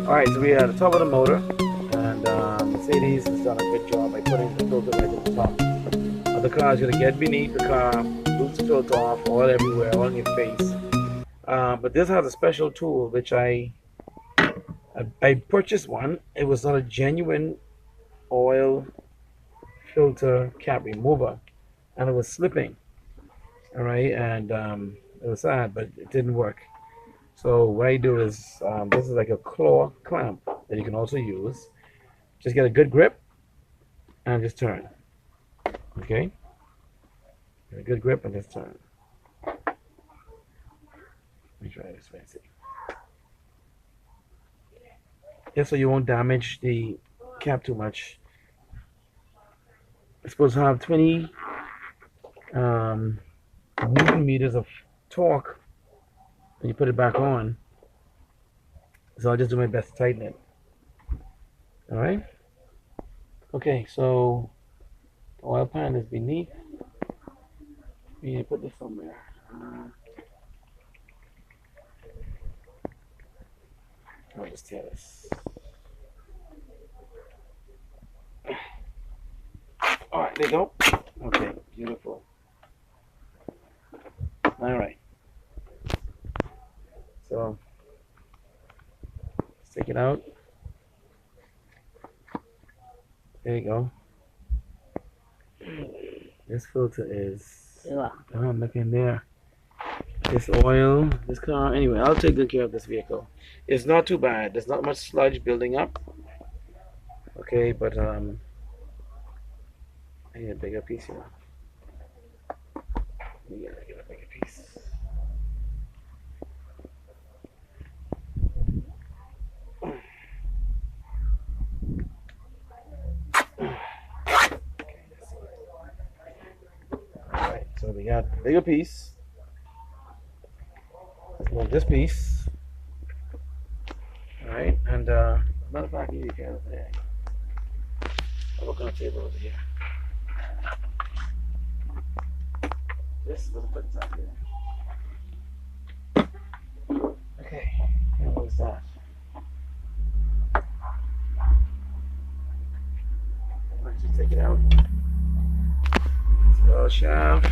Alright, so we are at the top of the motor, and Mercedes has done a good job by putting the filter right at the top. The car is going to get beneath the car, loose the filter off, oil everywhere, all in your face. But this has a special tool which I purchased one. It was not a genuine oil filter cap remover, and it was slipping. All right, and it was sad, but it didn't work. So what I do is this is like a claw clamp that you can also use. Just get a good grip and just turn. Okay, get a good grip and just turn. Let me try this way and see. Just so you won't damage the cap too much. It's supposed to have 20 Newton meters of torque when you put it back on. So I'll just do my best to tighten it. All right. Okay, so the oil pan is beneath. We need to put this somewhere. I'll just tear this. All right, there you go. Okay, beautiful. All right. So let's take it out. There you go. This filter is. Look in there. This oil, this car. Anyway, I'll take good care of this vehicle. It's not too bad. There's not much sludge building up. Okay, but I need a bigger piece here. Yeah, get a bigger piece. Alright, so we got a bigger piece. Let's move this piece. Alright, and matter of fact, you can there. I'll look on the table over here. This was put inside here. Okay, and what is that? Let's just take it out. Well, shaft.